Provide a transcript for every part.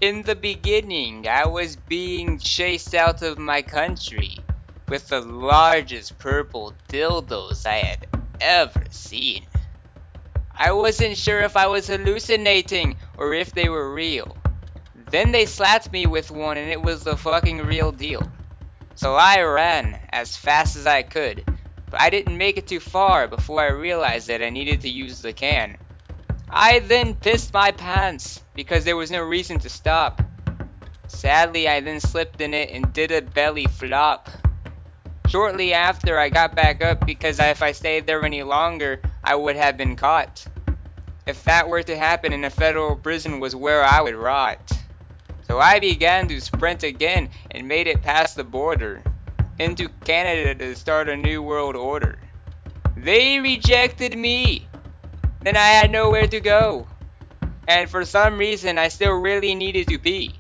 In the beginning, I was being chased out of my country with the largest purple dildos I had ever seen. I wasn't sure if I was hallucinating or if they were real. Then they slapped me with one and it was the fucking real deal. So I ran as fast as I could, but I didn't make it too far before I realized that I needed to use the can. I then pissed my pants because there was no reason to stop. Sadly, I then slipped in it and did a belly flop. Shortly after, I got back up because if I stayed there any longer, I would have been caught. If that were to happen in a federal prison was where I would rot. So I began to sprint again and made it past the border into Canada to start a new world order. They rejected me. Then I had nowhere to go. And for some reason I still really needed to pee.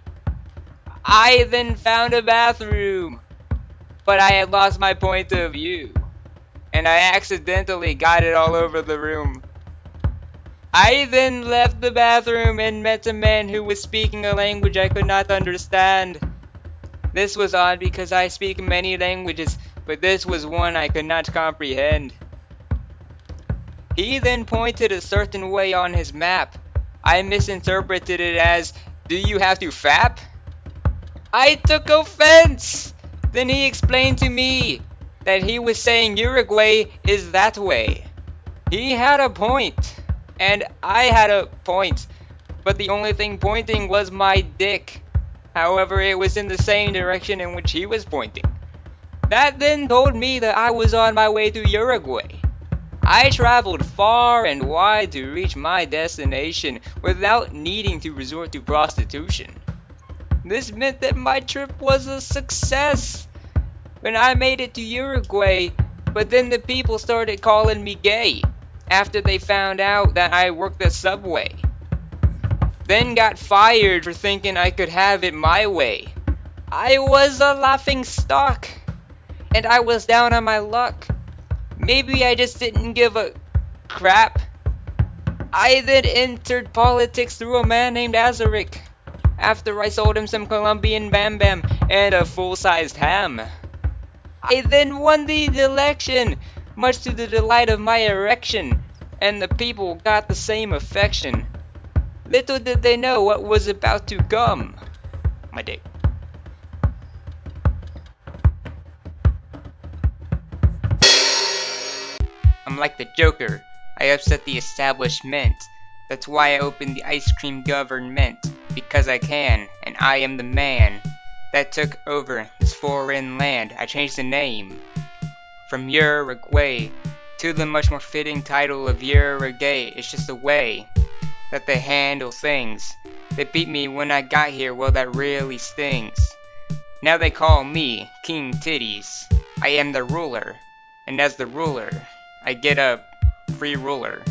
I then found a bathroom. But I had lost my point of view. And I accidentally got it all over the room. I then left the bathroom and met a man who was speaking a language I could not understand. This was odd because I speak many languages, but this was one I could not comprehend. He then pointed a certain way on his map. I misinterpreted it as, "Do you have to fap?" I took offense! Then he explained to me that he was saying Uruguay is that way. He had a point, and I had a point, but the only thing pointing was my dick. However, it was in the same direction in which he was pointing. That then told me that I was on my way to Uruguay. I traveled far and wide to reach my destination without needing to resort to prostitution. This meant that my trip was a success. When I made it to Uruguay, but then the people started calling me gay after they found out that I worked at Subway. Then got fired for thinking I could have it my way. I was a laughing stock, and I was down on my luck. Maybe I just didn't give a crap. I then entered politics through a man named Azaric, after I sold him some Colombian Bam Bam and a full-sized ham. I then won the election, much to the delight of my erection, and the people got the same affection. Little did they know what was about to come. My dick. I'm like the Joker. I upset the establishment. That's why I opened the ice cream government. Because I can, and I am the man that took over this foreign land. I changed the name from Uruguay to the much more fitting title of Uruguay. It's just the way that they handle things. They beat me when I got here, well that really stings. Now they call me King Titties. I am the ruler, and as the ruler, I get a free ruler.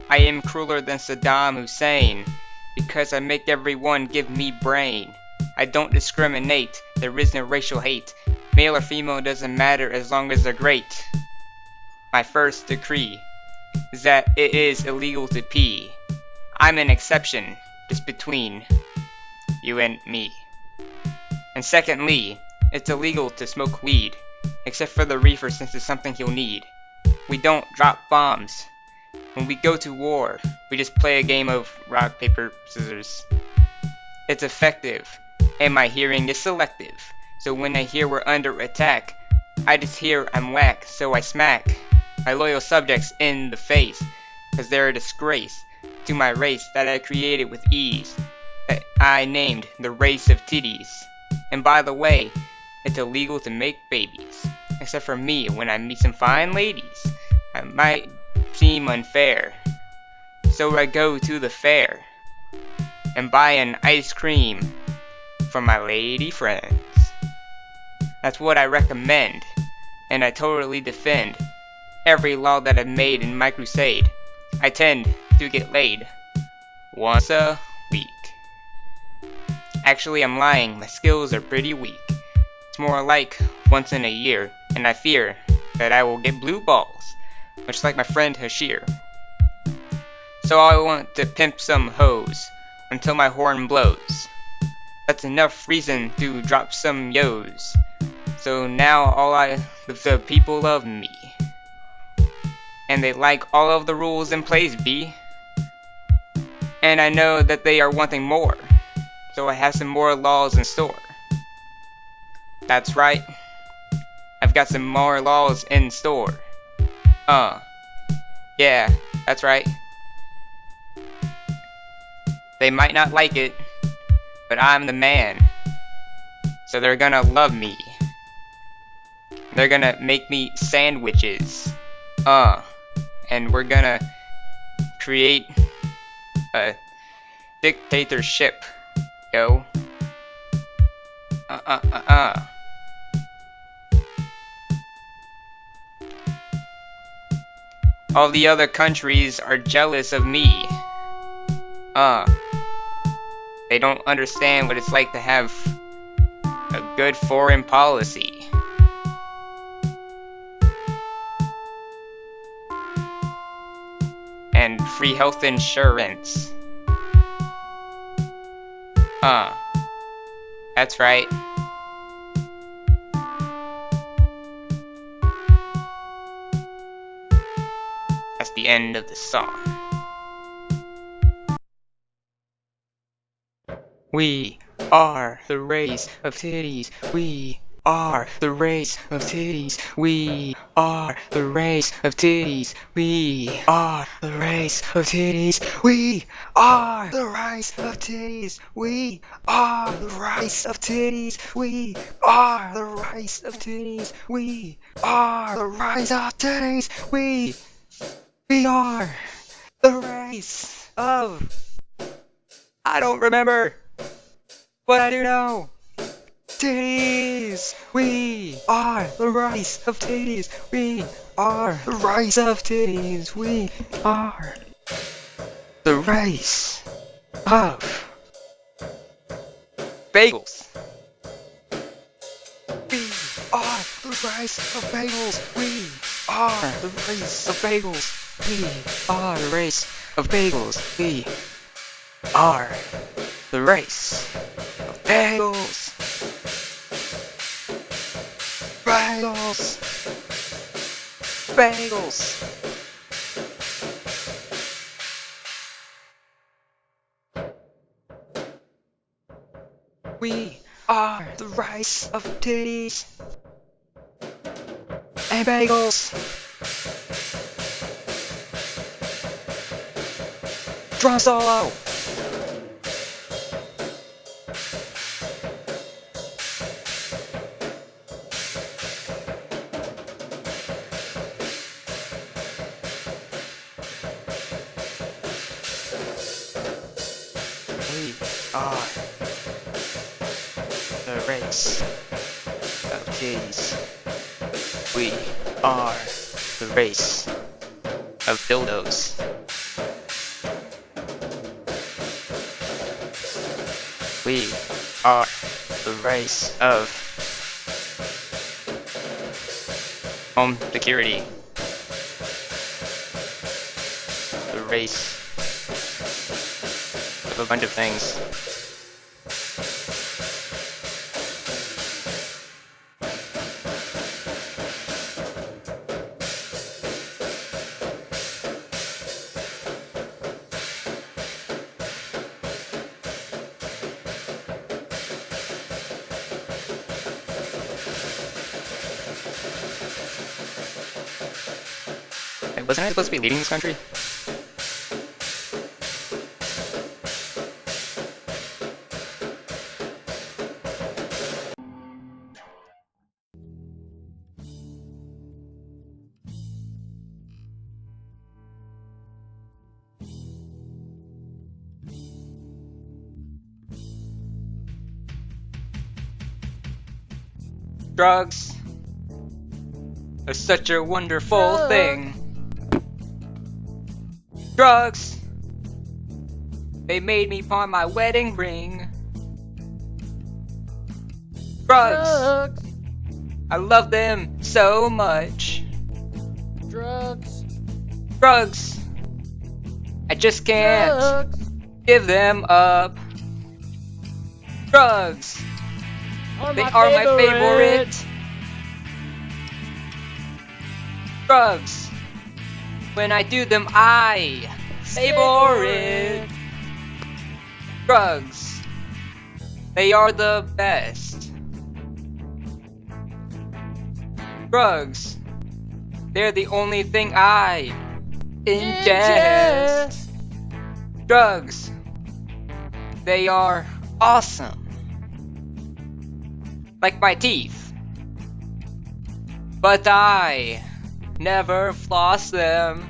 I am crueler than Saddam Hussein, because I make everyone give me brain. I don't discriminate, there is no racial hate. Male or female doesn't matter as long as they're great. My first decree is that it is illegal to pee. I'm an exception, just between you and me. And secondly, it's illegal to smoke weed, except for the reefer since it's something you'll need. We don't drop bombs. When we go to war, we just play a game of rock, paper, scissors. It's effective, and my hearing is selective. So when I hear we're under attack, I just hear I'm whack, so I smack my loyal subjects in the face, cause they're a disgrace to my race that I created with ease, that I named the race of titties. And by the way, it's illegal to make babies, except for me when I meet some fine ladies. I might seem unfair, so I go to the fair and buy an ice cream for my lady friends. That's what I recommend, and I totally defend every law that I've made in my crusade. I tend to get laid once a week. Actually, I'm lying, my skills are pretty weak. It's more like once in a year, and I fear that I will get blue balls, much like my friend Hashir. So I want to pimp some hoes, until my horn blows. That's enough reason to drop some yos. So now the people love me. And they like all of the rules in place, B. And I know that they are wanting more. So I have some more laws in store. That's right. I've got some more laws in store. Yeah, that's right. They might not like it, but I'm the man. So they're gonna love me. They're gonna make me sandwiches. And we're gonna create a dictatorship, yo. All the other countries are jealous of me. They don't understand what it's like to have a good foreign policy. And free health insurance. That's right. That's the end of the song. We are the race of titties. We are the race of titties. We are the race of titties. We are the race of titties. We are the race of titties. We are the race of titties. We are the race of titties. We are the race of titties. We are the race of... I don't remember, but I do know. Titties! We are the race of titties. We are the race of titties. We are the race of bagels. We are the race of bagels. We are the race of bagels. We are the race of bagels. We are the race of bagels. Bagels. Bagels. We are the race of titties and bagels. Drum solo. We are the race of titties. We are the race of dildos. We are the race of home security. The race of a bunch of things. Hey, wasn't I supposed to be leading this country? Drugs are such a wonderful thing. Drugs, they made me pawn my wedding ring. Drugs, I love them so much. Drugs, Drugs, I just can't drugs, give them up. Drugs. They are my favorite. Drugs. When I do them, I savor it. Drugs. They are the best. Drugs. They're the only thing I ingest. Drugs. They are awesome. Like my teeth. But I never floss them.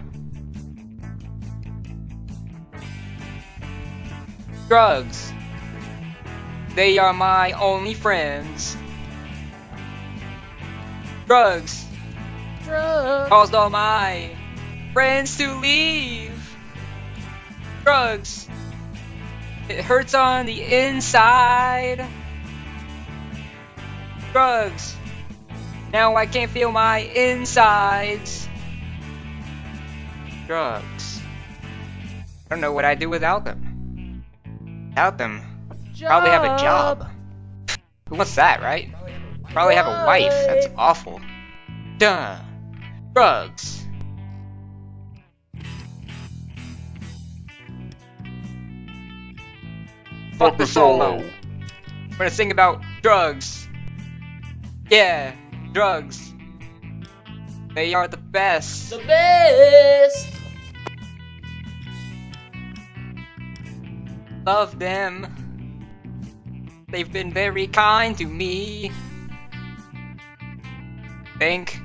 Drugs. They are my only friends. Drugs. Caused all my friends to leave. Drugs. It hurts on the inside. Drugs. Now I can't feel my insides. Drugs. I don't know what I'd do without them. Without them, probably have a job. Who wants that, right? Probably have a wife. That's awful. Duh. Drugs. Fuck the solo. We're gonna sing about drugs. Yeah, drugs. They are the best. The best. Love them. They've been very kind to me. Think.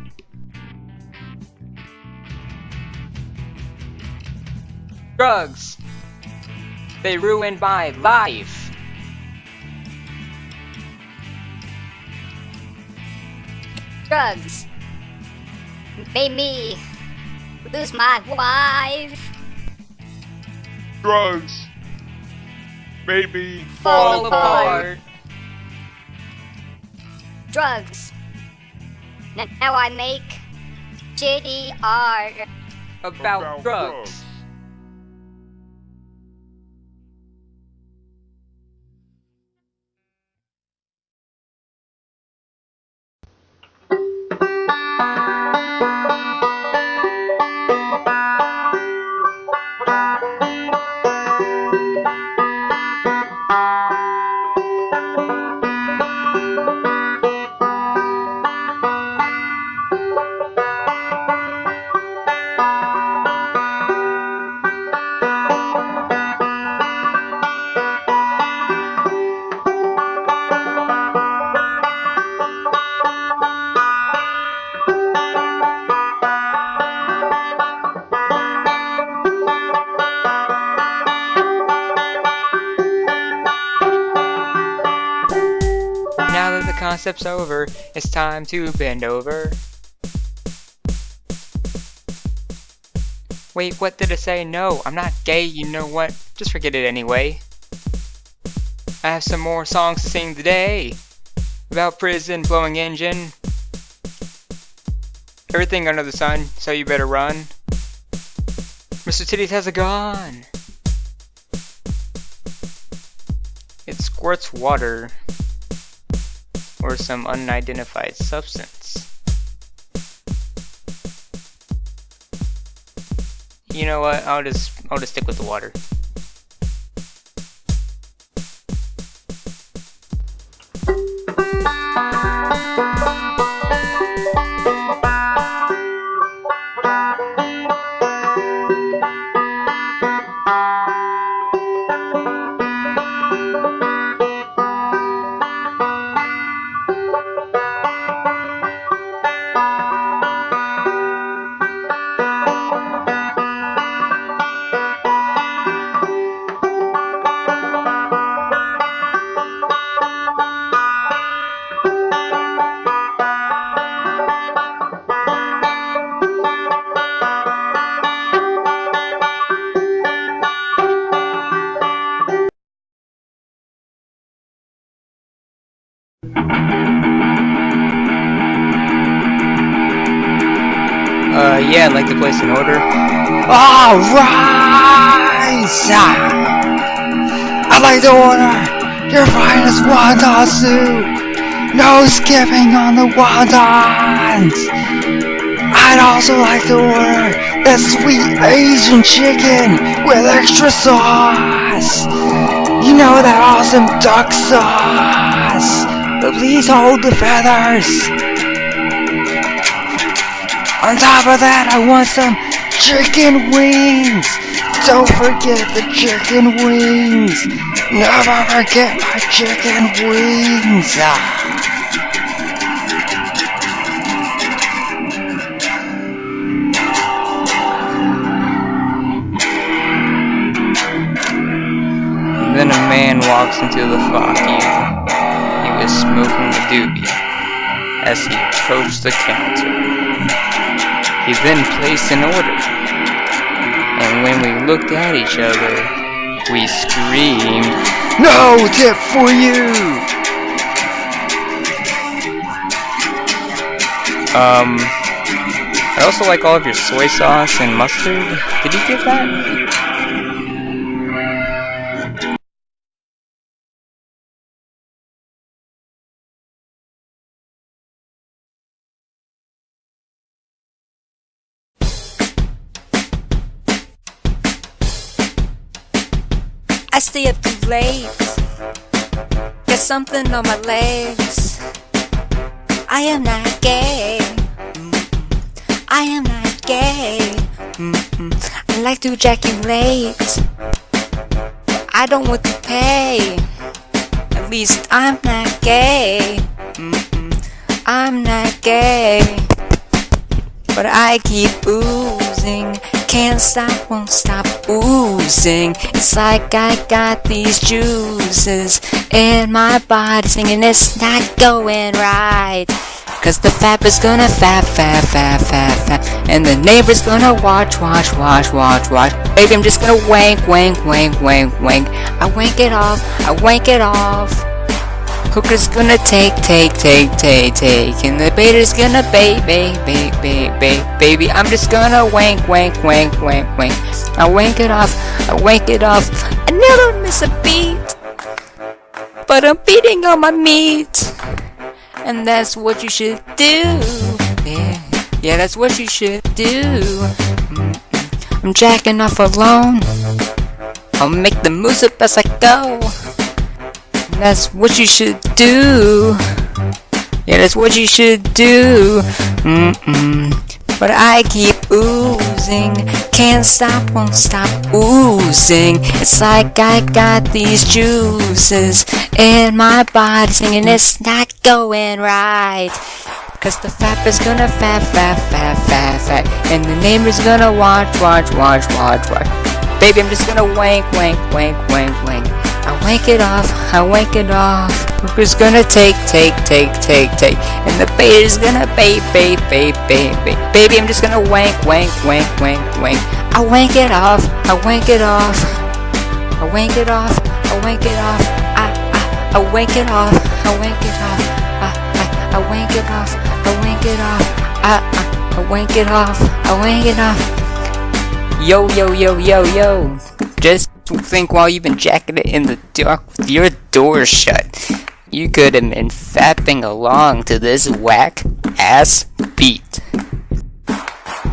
Drugs. They ruined my life. Drugs made me lose my wife. Drugs made me Fall apart. Drugs. Now I make shitty art. About drugs. Now that the concept's over, it's time to bend over. Wait, what did I say? No, I'm not gay, you know what? Just forget it anyway. I have some more songs to sing today. About prison, blowing engine. Everything under the sun, so you better run. Mr. Titties has a gun. It squirts water. Or some unidentified substance. You know what? I'll just stick with the water. Yeah, I'd like to place an order. All rise! I'd like to order your finest wonton soup. No skipping on the wontons. I'd also like to order that sweet Asian chicken with extra sauce. You know, that awesome duck sauce. But please hold the feathers. On top of that, I want some chicken wings. Don't forget the chicken wings. Never forget my chicken wings. Then a man walks into the focky. He was smoking a doobie as he approached the counter. He then placed an order, and when we looked at each other, we screamed, "No tip for you!" I also like all of your soy sauce and mustard. Did you get that? I stay up too late, got something on my legs. I am not gay, I am not gay. I like to ejaculate, I don't want to pay. At least I'm not gay, I'm not gay. But I keep oozing, can't stop, won't stop oozing. It's like I got these juices in my body singing it's not going right. Cause the fap is gonna fap. And the neighbor's gonna watch. Baby, I'm just gonna wank. I wank it off. Hooker's gonna take. And the baiter's gonna baby. I'm just gonna wank. I wank it off. I never miss a beat, but I'm beating on my meat. And that's what you should do. Yeah, that's what you should do. I'm jacking off alone. I'll make the moves up as I go. That's what you should do. Yeah, that's what you should do. But I keep oozing, can't stop, won't stop oozing. It's like I got these juices in my body singing it's not going right. Cause the fap is gonna fap. And the neighbor's gonna watch. Baby, I'm just gonna wank. I wank it off. Hooker's gonna take. And the baiter's gonna baby. Baby, I'm just gonna wank. I wank it off. I wank it off. I wank it off. I wank it off. I wank it off. I wank it off. I wank it off. I wank it off. I wank it off. I wank it off. Yo. Just think while you've been jacking it in the dark with your door shut, you could have been fapping along to this whack ass beat.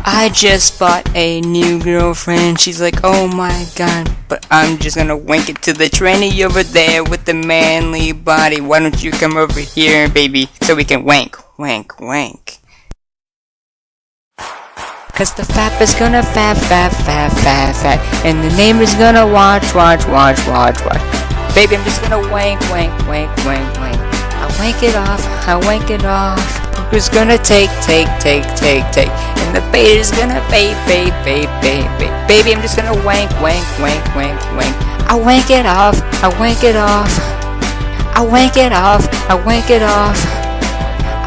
I just bought a new girlfriend. She's like, oh my god, but I'm just gonna wank it to the tranny over there with the manly body. Why don't you come over here, baby, so we can wank. Cause the fap is gonna fap. And the neighbor's gonna watch. Baby, I'm just gonna wank. I wank it off. Hooker's gonna take. And the baiter's gonna baby. Baby, I'm just gonna wank. I wank it off. I wank it off. I wank it off. I wank it off.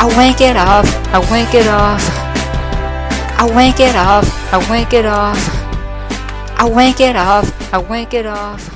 I wank it off. I wank it off. I wank it off. I wank it off. I wank it off. I wank it off.